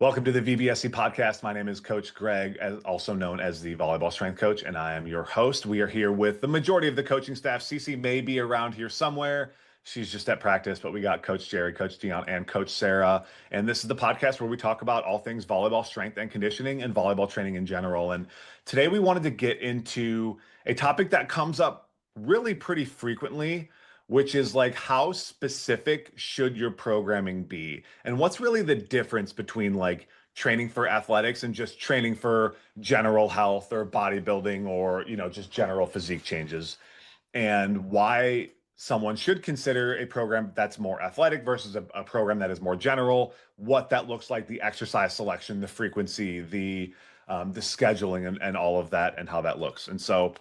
Welcome to the VBSC podcast. My name is Coach Greg, also known as the Volleyball Strength Coach, and I am your host. We are here with the majority of the coaching staff. Cece may be around here somewhere. She's just at practice, but we got Coach Gerry, Coach Dion, and Coach Sarah. And this is the podcast where we talk about all things volleyball strength and conditioning and volleyball training in general. And today we wanted to get into a topic that comes up really pretty frequently, which is like, how specific should your programming be? And what's really the difference between like training for athletics and just training for general health or bodybuilding or, just general physique changes, and why someone should consider a program that's more athletic versus a program that is more general, what that looks like, the exercise selection, the frequency, the scheduling, and all of that, and how that looks. And so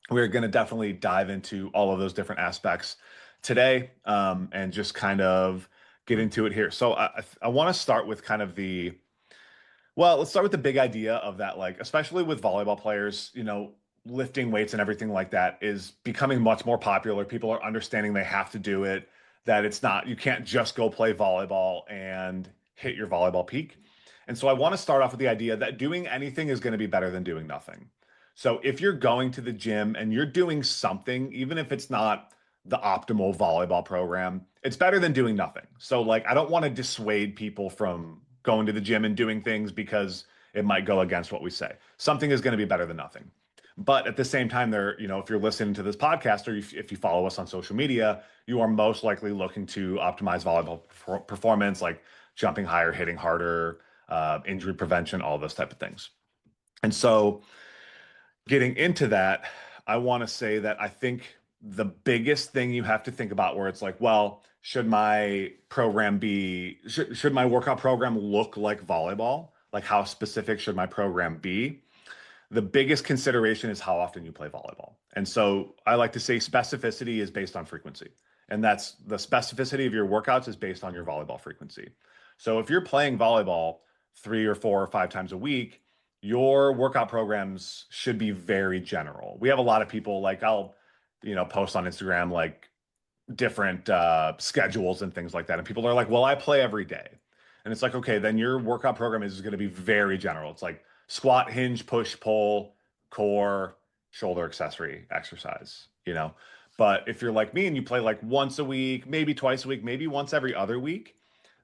we're going to definitely dive into all of those different aspects today, and just kind of get into it here. So I want to start with kind of let's start with the big idea of that, like, especially with volleyball players, lifting weights and everything like that is becoming much more popular. People are understanding they have to do it, that you can't just go play volleyball and hit your volleyball peak. And so I want to start off with the idea that doing anything is going to be better than doing nothing. So if you're going to the gym and you're doing something, even if it's not the optimal volleyball program, it's better than doing nothing. So like, I don't want to dissuade people from going to the gym and doing things because it might go against what we say. Something is going to be better than nothing. But at the same time, if you're listening to this podcast or if you follow us on social media, you are most likely looking to optimize volleyball performance, like jumping higher, hitting harder, injury prevention, all those type of things. And so getting into that, I want to say that I think the biggest thing you have to think about, where it's like, well, should my workout program look like volleyball? Like, how specific should my program be? The biggest consideration is how often you play volleyball. And so I like to say specificity is based on frequency. And that's the specificity of your workouts is based on your volleyball frequency. So if you're playing volleyball 3 or 4 or 5 times a week, your workout programs should be very general. We have a lot of people, like, I'll post on Instagram like different schedules and things like that, and people are like, well, I play every day. And it's like, okay, then your workout program is going to be very general. It's like squat, hinge, push, pull, core, shoulder accessory exercise. But if you're like me and you play like once a week, maybe twice a week, maybe once every other week,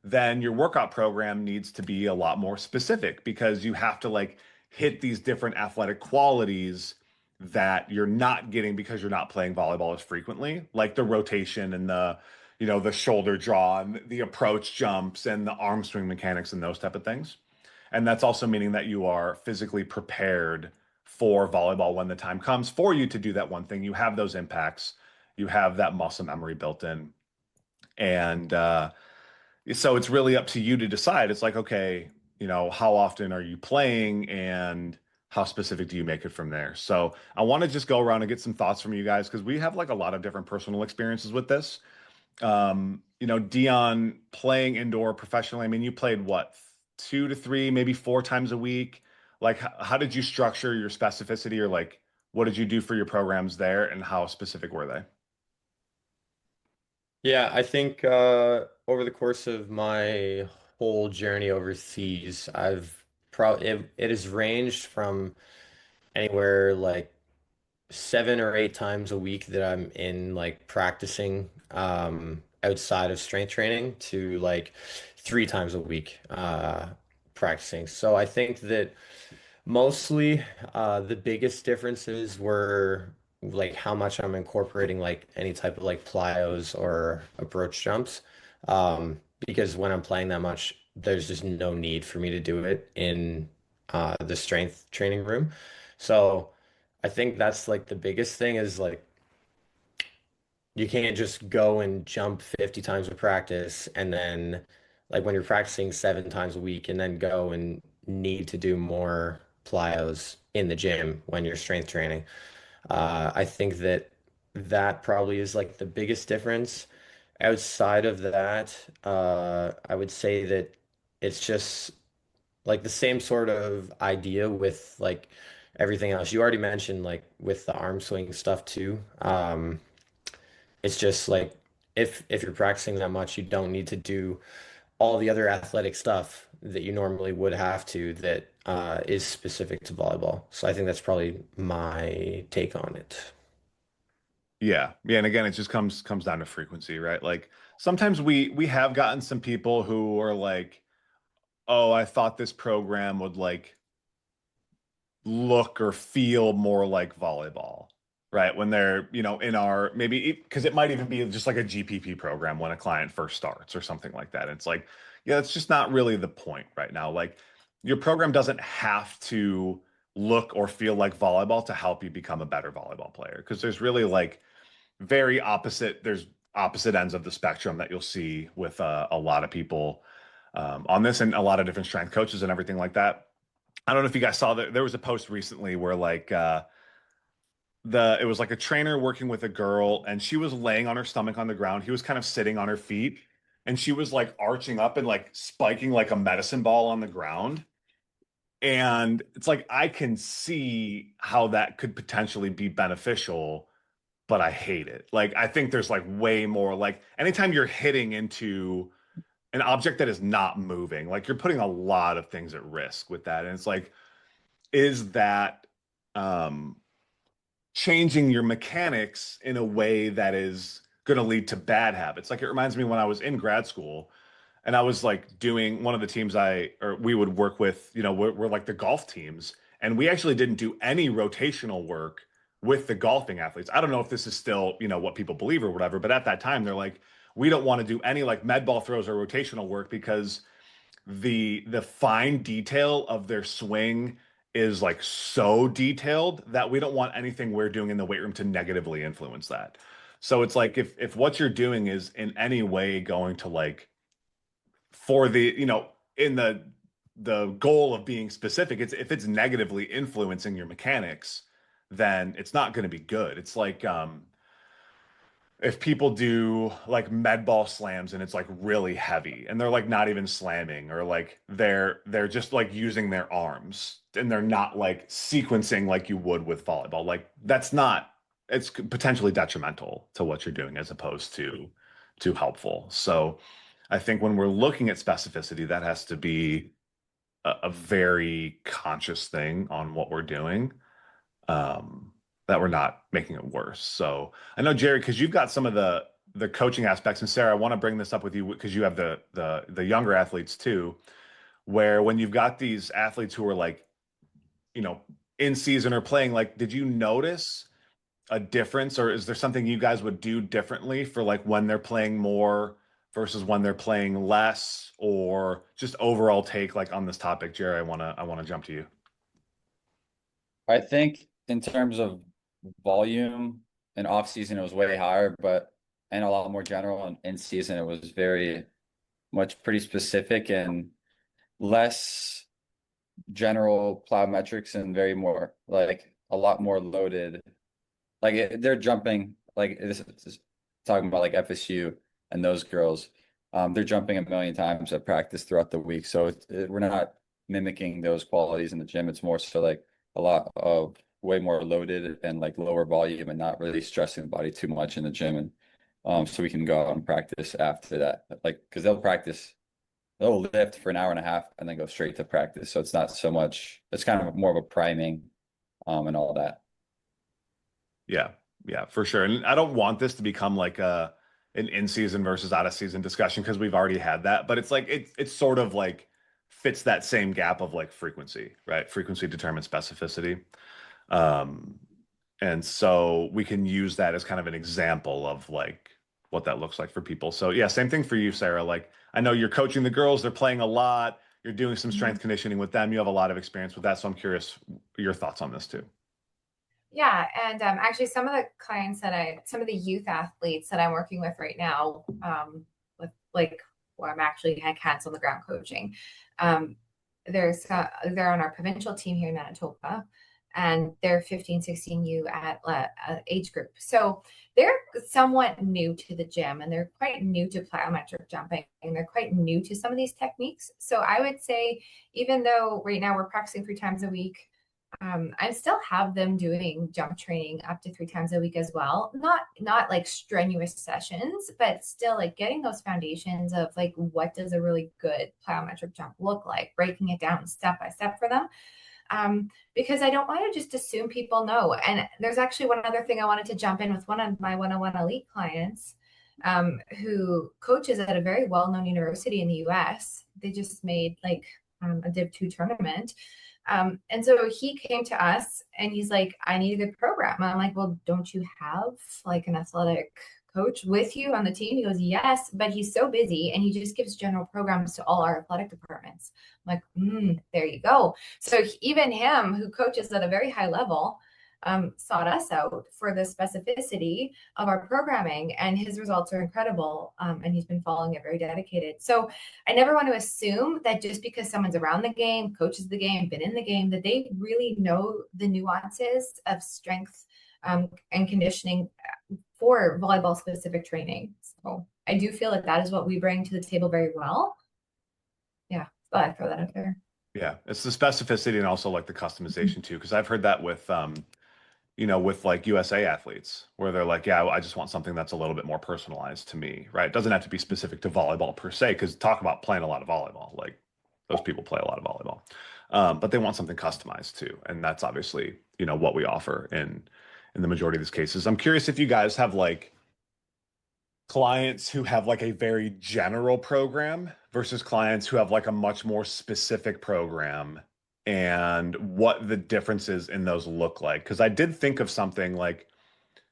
then your workout program needs to be a lot more specific, because you have to like hit these different athletic qualities that you're not getting because you're not playing volleyball as frequently, like the rotation and the shoulder draw and the approach jumps and the arm swing mechanics and those type of things. And that's also meaning that you are physically prepared for volleyball when the time comes for you to do that one thing. You have those impacts, you have that muscle memory built in. And so it's really up to you to decide. It's like, okay, how often are you playing and how specific do you make it from there? So I want to just go around and get some thoughts from you guys, because we have like a lot of different personal experiences with this. Dion, playing indoor professionally, I mean, you played what, 2 to 3, maybe 4 times a week? Like, how did you structure your specificity, or like, what did you do for your programs there, and how specific were they? Yeah, I think over the course of my whole journey overseas, it has ranged from anywhere like 7 or 8 times a week that I'm in like practicing outside of strength training to like 3 times a week practicing. So I think that mostly the biggest differences were like how much I'm incorporating like any type of like plyos or approach jumps. Because when I'm playing that much, there's just no need for me to do it in the strength training room. So I think that's like the biggest thing is like you can't just go and jump 50 times of practice and then like when you're practicing 7 times a week and then go and need to do more plyos in the gym when you're strength training. I think that that probably is like the biggest difference. Outside of that, I would say that it's just like the same sort of idea with like everything else. You already mentioned like with the arm swing stuff too. It's just like if you're practicing that much, you don't need to do all the other athletic stuff that you normally would have to that is specific to volleyball. So I think that's probably my take on it. Yeah. Yeah. And again, it just comes down to frequency, right? Like sometimes we have gotten some people who are like, oh, I thought this program would like look or feel more like volleyball, right? When they're, in our maybe because it might even be just like a GPP program when a client first starts or something like that. It's like, yeah, it's just not really the point right now. Like your program doesn't have to look or feel like volleyball to help you become a better volleyball player because there's really like there's opposite ends of the spectrum that you'll see with a lot of people on this and a lot of different strength coaches and everything like that. I don't know if you guys saw that there was a post recently where like the it was like a trainer working with a girl and she was laying on her stomach on the ground. He was kind of sitting on her feet and she was like arching up and like spiking like a medicine ball on the ground. And it's like I can see how that could potentially be beneficial, but I hate it. Like I think there's like way more like anytime you're hitting into an object that is not moving, like you're putting a lot of things at risk with that. And it's like, is that um changing your mechanics in a way that is going to lead to bad habits? Like it reminds me when I was in grad school and I was like doing one of the teams we would work with, we're like the golf teams, and we actually didn't do any rotational work with the golfing athletes. I don't know if this is still, what people believe or whatever, but at that time they're like, we don't want to do any like med ball throws or rotational work because the fine detail of their swing is like so detailed that we don't want anything we're doing in the weight room to negatively influence that. So it's like if what you're doing is in any way going to like for the, in the goal of being specific, it's if it's negatively influencing your mechanics, then it's not going to be good. It's like if people do like med ball slams and it's like really heavy and they're like not even slamming or like they're just like using their arms and they're not like sequencing like you would with volleyball, like that's not, it's potentially detrimental to what you're doing as opposed to helpful. So I think when we're looking at specificity, that has to be a very conscious thing on what we're doing, um, that we're not making it worse. So I know Gerry, because you've got some of the coaching aspects, and Sarah, I want to bring this up with you because you have the younger athletes too, where when you've got these athletes who are like, you know, in season or playing, like, did you notice a difference, or is there something you guys would do differently for like when they're playing more versus when they're playing less, or just overall take like on this topic, Gerry? I want to jump to you. I think in terms of volume in off season, it was way higher, but and a lot more general. And in season, it was very much pretty specific and less general plyometrics and very more like a lot more loaded. Like they're jumping like this is talking about like FSU and those girls. They're jumping a million times at practice throughout the week. So we're not mimicking those qualities in the gym. It's more so like a lot of way more loaded and like lower volume and not really stressing the body too much in the gym. And so we can go out and practice after that. Like, because they'll lift for an hour and a half and then go straight to practice. So it's not so much, it's kind of more of a priming and all that. Yeah, yeah, for sure. And I don't want this to become like an in-season versus out-of-season discussion because we've already had that, but it's like it's sort of like fits that same gap of like frequency, right? Frequency determines specificity. Um, and so we can use that as kind of an example of like what that looks like for people. So yeah, same thing for you, Sarah. Like I know you're coaching the girls, they're playing a lot, you're doing some strength conditioning with them, you have a lot of experience with that. So I'm curious your thoughts on this too. Yeah, and actually, some of the youth athletes that I'm working with right now, with like, well, I'm actually like hands on the ground coaching. Um, they're on our provincial team here in Manitoba, and they're 15, 16U at age group. So they're somewhat new to the gym, and they're quite new to plyometric jumping, and they're quite new to some of these techniques. So I would say, even though right now we're practicing 3 times a week, I still have them doing jump training up to 3 times a week as well. Not like strenuous sessions, but still like getting those foundations of like what does a really good plyometric jump look like, breaking it down step by step for them. Because I don't want to just assume people know. And there's actually one other thing I wanted to jump in with one of my one-on-one elite clients, who coaches at a very well-known university in the US. They just made like a Div 2 tournament. And so he came to us and he's like, I need a good program. And I'm like, well, don't you have like an athletic coach with you on the team? He goes, yes, but he's so busy and he just gives general programs to all our athletic departments. I'm like, there you go. So even him, who coaches at a very high level, sought us out for the specificity of our programming, and his results are incredible. And he's been following it very dedicated. So I never want to assume that just because someone's around the game, coaches the game, been in the game, that they really know the nuances of strength and conditioning for volleyball specific training. So I do feel that is what we bring to the table very well. Yeah, but I throw that out there. Yeah, it's the specificity and also like the customization too, because I've heard that with with like USA athletes where they're like, yeah, I just want something that's a little bit more personalized to me, right? It doesn't have to be specific to volleyball per se, because talk about playing a lot of volleyball, like those people play a lot of volleyball, but they want something customized too, and that's obviously what we offer in the majority of these cases. I'm curious if you guys have like clients who have like a very general program versus clients who have like a much more specific program, and what the differences in those look like. Because I did think of something like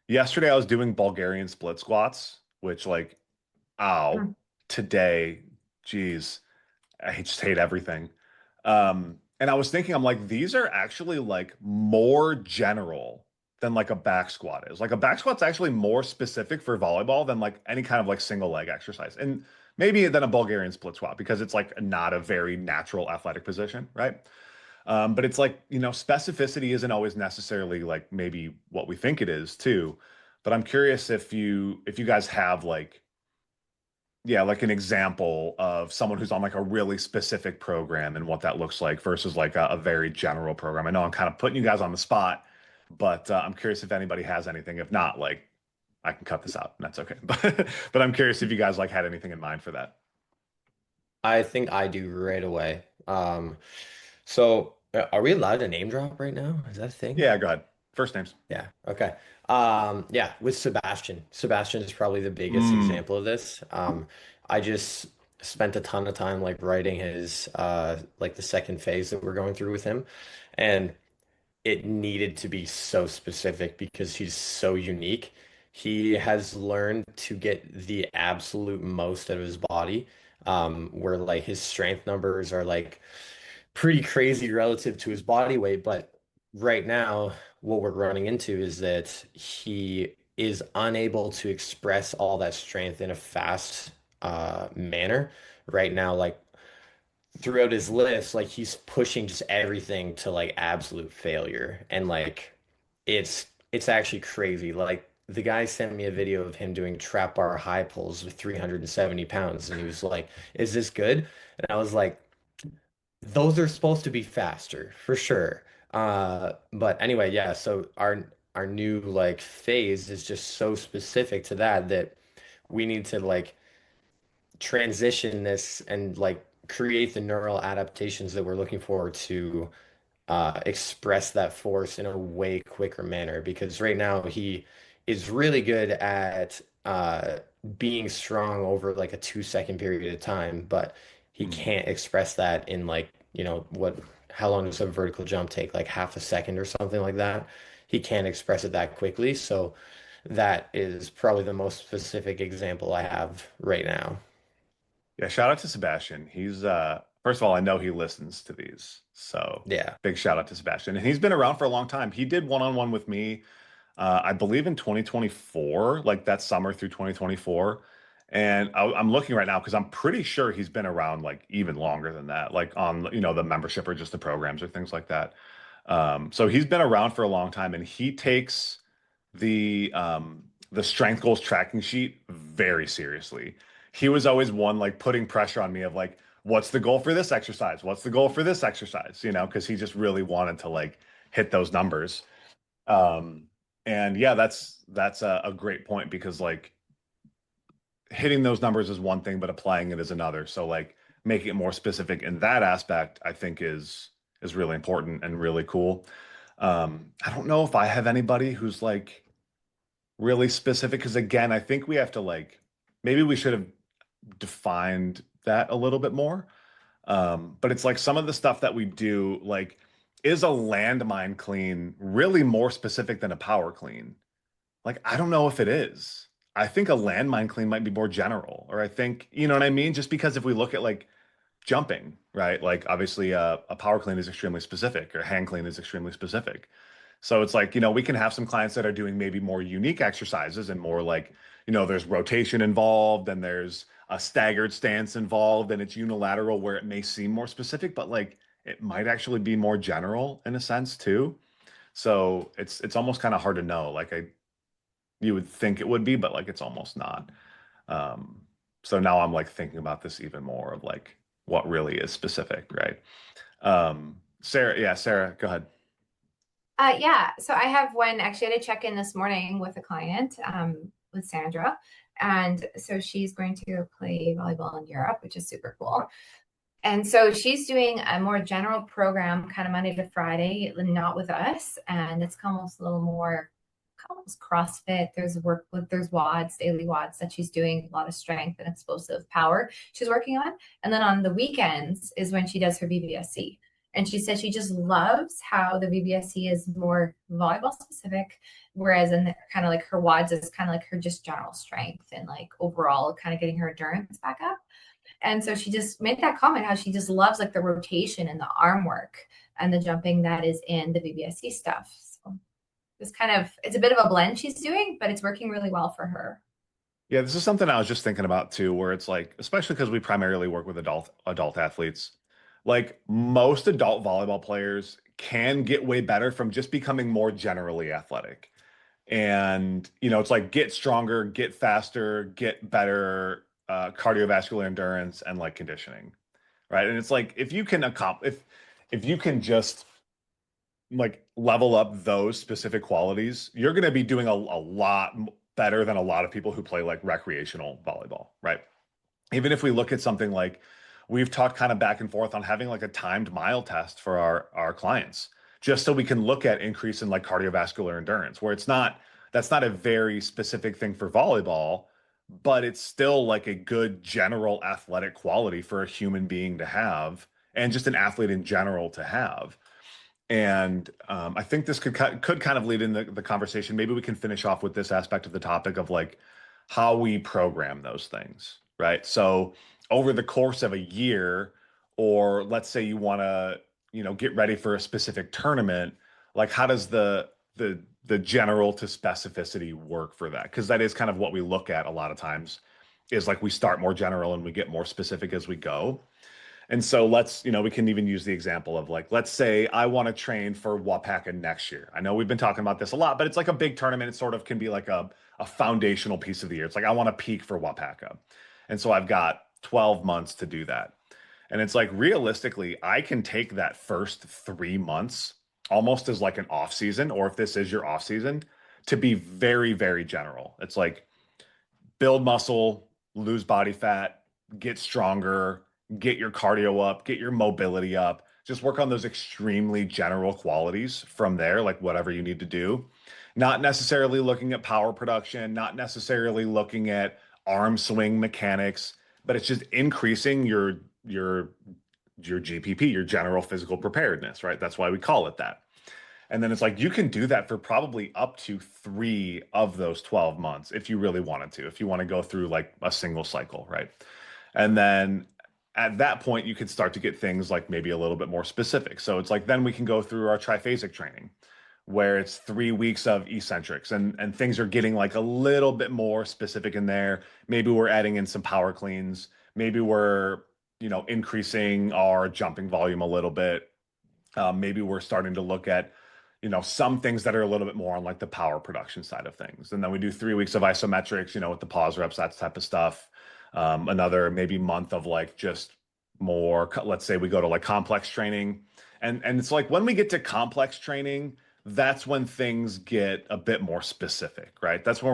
yesterday I was doing Bulgarian split squats, which like, today, geez, I just hate everything. And I was thinking, I'm like, these are actually like more general than like a back squat is. Like a back squat's actually more specific for volleyball than like any kind of like single leg exercise. And maybe than a Bulgarian split squat, because it's like not a very natural athletic position, right? But it's like, specificity isn't always necessarily like maybe what we think it is too. But I'm curious if you guys have like, yeah, like an example of someone who's on like a really specific program and what that looks like versus like a very general program. I know I'm kind of putting you guys on the spot, but I'm curious if anybody has anything. If not, like I can cut this out and that's okay. But I'm curious if you guys like had anything in mind for that. I think I do right away. So are we allowed to name drop right now? Is that a thing? Yeah, go ahead. First names. Yeah. Okay. Yeah, with Sebastian. Sebastian is probably the biggest example of this. I just spent a ton of time like writing his like the second phase that we're going through with him. And it needed to be so specific because he's so unique. He has learned to get the absolute most out of his body, where like his strength numbers are like pretty crazy relative to his body weight. But right now, what we're running into is that he is unable to express all that strength in a fast manner right now. Like throughout his list, like he's pushing just everything to like absolute failure. And like it's actually crazy. Like the guy sent me a video of him doing trap bar high pulls with 370 pounds, and he was like, "Is this good?" And I was like, those are supposed to be faster for sure. But anyway, yeah, so our new like phase is just so specific to that we need to like transition this and like create the neural adaptations that we're looking for to express that force in a way quicker manner, because right now he is really good at being strong over like a 2 second period of time, but he can't express that in like, how long does a vertical jump take? Like half a second or something like that. He can't express it that quickly. So that is probably the most specific example I have right now. Yeah, shout out to Sebastian. He's first of all, I know he listens to these. So Yeah. big shout out to Sebastian. And he's been around for a long time. He did one-on-one with me, I believe in 2024, like that summer through 2024. And I'm looking right now because I'm pretty sure he's been around like even longer than that, like on the membership or just the programs or things like that. So he's been around for a long time, and he takes the strength goals tracking sheet very seriously. He was always one like putting pressure on me of like, what's the goal for this exercise? What's the goal for this exercise? Because he just really wanted to like hit those numbers. And yeah, that's a great point, because like hitting those numbers is one thing, but applying it is another. So like making it more specific in that aspect, I think is really important and really cool. I don't know if I have anybody who's like really specific, because again, I think we have to like, maybe we should have defined that a little bit more. But it's like some of the stuff that we do, like, is a landmine clean really more specific than a power clean? Like, I don't know if it is. I think a landmine clean might be more general, or I think, you know what I mean? Just because if we look at like jumping, right? Like obviously a power clean is extremely specific, or hand clean is extremely specific. So it's like, we can have some clients that are doing maybe more unique exercises and more like, there's rotation involved and there's a staggered stance involved and it's unilateral, where it may seem more specific, but like it might actually be more general in a sense too. So it's almost kind of hard to know. Like you would think it would be, but like it's almost not. So now I'm like thinking about this even more of like what really is specific, right? Sarah, go ahead. Yeah, so I have one, actually I had a check-in this morning with a client, with Sandra. And so she's going to play volleyball in Europe, which is super cool. And so she's doing a more general program, kind of Monday to Friday, not with us. And it's almost a little more, almost CrossFit. There's there's WODs, daily WODs that she's doing, a lot of strength and explosive power she's working on. And then on the weekends is when she does her VBSC. And she said she just loves how the VBSC is more volleyball specific, whereas in kind of like her WODs is kind of like her just general strength and like overall kind of getting her endurance back up. And so she just made that comment how she just loves like the rotation and the arm work and the jumping that is in the VBSC stuff. So it's a bit of a blend she's doing, but it's working really well for her. Yeah, this is something I was just thinking about too, where it's like, especially because we primarily work with adult athletes, like most adult volleyball players can get way better from just becoming more generally athletic. And, it's like get stronger, get faster, get better cardiovascular endurance and like conditioning, right? And it's like if you can if you can just like level up those specific qualities, you're going to be doing a lot better than a lot of people who play like recreational volleyball, right? Even if we look at something like, we've talked kind of back and forth on having like a timed mile test for our clients, just so we can look at increase in like cardiovascular endurance, where that's not a very specific thing for volleyball, but it's still like a good general athletic quality for a human being to have, and just an athlete in general to have. And I think this could kind of lead in the conversation. Maybe we can finish off with this aspect of the topic of like how we program those things, right? So over the course of a year, or let's say you want to, get ready for a specific tournament, like how does the general to specificity work for that? Because that is kind of what we look at a lot of times, is like we start more general and we get more specific as we go. And so we can even use the example of like, let's say I want to train for Wapaka next year. I know we've been talking about this a lot, but it's like a big tournament. It sort of can be like a foundational piece of the year. It's like, I want to peak for Wapaka. And so I've got 12 months to do that. And it's like, realistically, I can take that first 3 months almost as like an off season, or if this is your off season, to be very, very general. It's like build muscle, lose body fat, get stronger, get your cardio up, get your mobility up, just work on those extremely general qualities from there, like whatever you need to do. Not necessarily looking at power production, not necessarily looking at arm swing mechanics, but it's just increasing your GPP, your general physical preparedness, right? That's why we call it that. And then it's like you can do that for probably up to 3 of those 12 months if you really wanted to, if you want to go through like a single cycle, right? And then at that point, you could start to get things like maybe a little bit more specific. So it's like then we can go through our triphasic training, where it's 3 weeks of eccentrics, and things are getting like a little bit more specific in there. Maybe we're adding in some power cleans. Maybe we're, increasing our jumping volume a little bit. Maybe we're starting to look at, some things that are a little bit more on like the power production side of things. And then we do 3 weeks of isometrics, with the pause reps, that type of stuff. Another maybe month of like just more, let's say we go to like complex training, And it's like when we get to complex training, that's when things get a bit more specific, right? That's when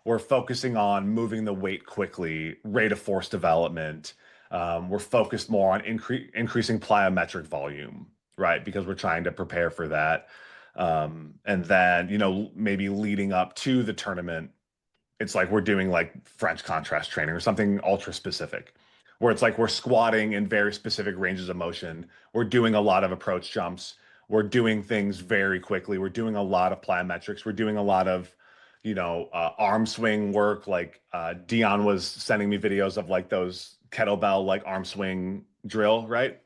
we're focusing on moving the weight quickly, rate of force development. We're focused more on increasing plyometric volume, right? Because we're trying to prepare for that. And then, maybe leading up to the tournament, it's like we're doing like French contrast training or something ultra specific, where it's like we're squatting in very specific ranges of motion. We're doing a lot of approach jumps. We're doing things very quickly. We're doing a lot of plyometrics. We're doing a lot of, arm swing work. Like Dion was sending me videos of like those kettlebell like arm swing drill, right?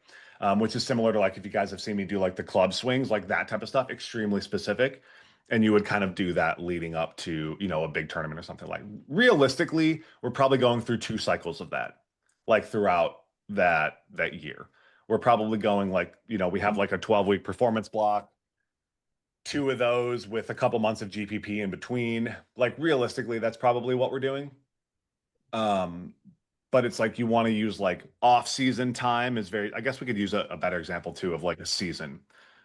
Which is similar to like if you guys have seen me do like the club swings, like that type of stuff, extremely specific. And you would kind of do that leading up to, a big tournament or something. Like realistically, we're probably going through 2 cycles of that, like throughout that year. We're probably going like, we have like a 12-week performance block, 2 of those with a couple months of GPP in between. Like realistically, that's probably what we're doing. But it's like you want to use like off-season time is very, I guess we could use a better example too of like a season.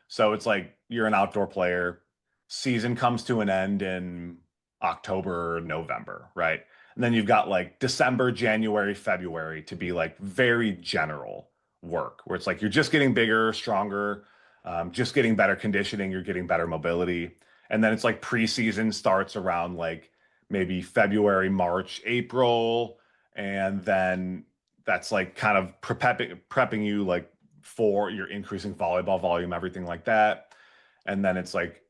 So it's like you're an outdoor player, season comes to an end in October, November, right? And then you've got like December, January, February to be like very general work where it's like you're just getting bigger, stronger, just getting better conditioning, you're getting better mobility. And then it's like preseason starts around like maybe February, March, April. And then that's like kind of prepping you like for your increasing volleyball volume, everything like that. And then it's like,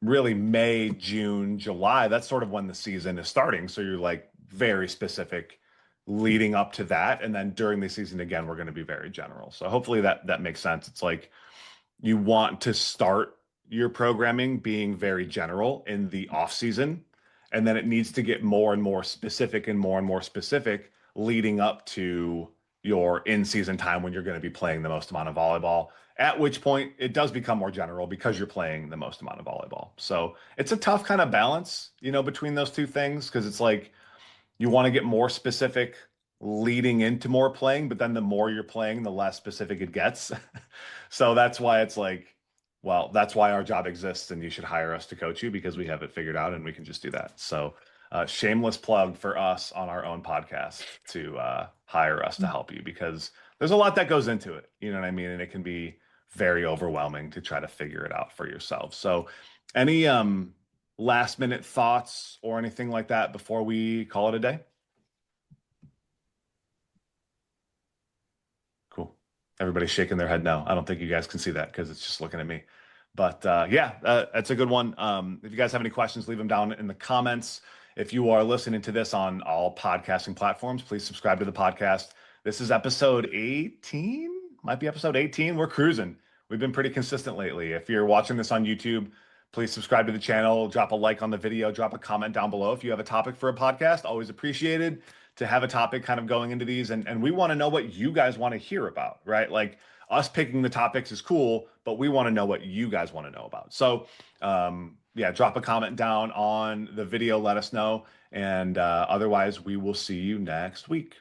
really May, June, July, that's sort of when the season is starting. So you're like very specific leading up to that. And then during the season, again, we're going to be very general. So hopefully that makes sense. It's like you want to start your programming being very general in the off season, and then it needs to get more and more specific and more specific leading up to your in-season time when you're going to be playing the most amount of volleyball, at which point it does become more general because you're playing the most amount of volleyball. So it's a tough kind of balance, between those 2 things, because it's like you want to get more specific leading into more playing, but then the more you're playing, the less specific it gets. So that's why it's like, well, that's why our job exists, and you should hire us to coach you because we have it figured out and we can just do that. So shameless plug for us on our own podcast to hire us to help you, because there's a lot that goes into it. You know what I mean? And it can be very overwhelming to try to figure it out for yourself. So any last minute thoughts or anything like that before we call it a day? Cool. Everybody's shaking their head no. I don't think you guys can see that because it's just looking at me. But that's a good one. If you guys have any questions, leave them down in the comments. If you are listening to this on all podcasting platforms, please subscribe to the podcast. This is episode 18, might be episode 18. We're cruising. We've been pretty consistent lately. If you're watching this on YouTube, please subscribe to the channel, drop a like on the video, drop a comment down below. If you have a topic for a podcast, always appreciated to have a topic kind of going into these. And we want to know what you guys want to hear about, right? Like us picking the topics is cool, but we want to know what you guys want to know about. So drop a comment down on the video, let us know. And otherwise, we will see you next week.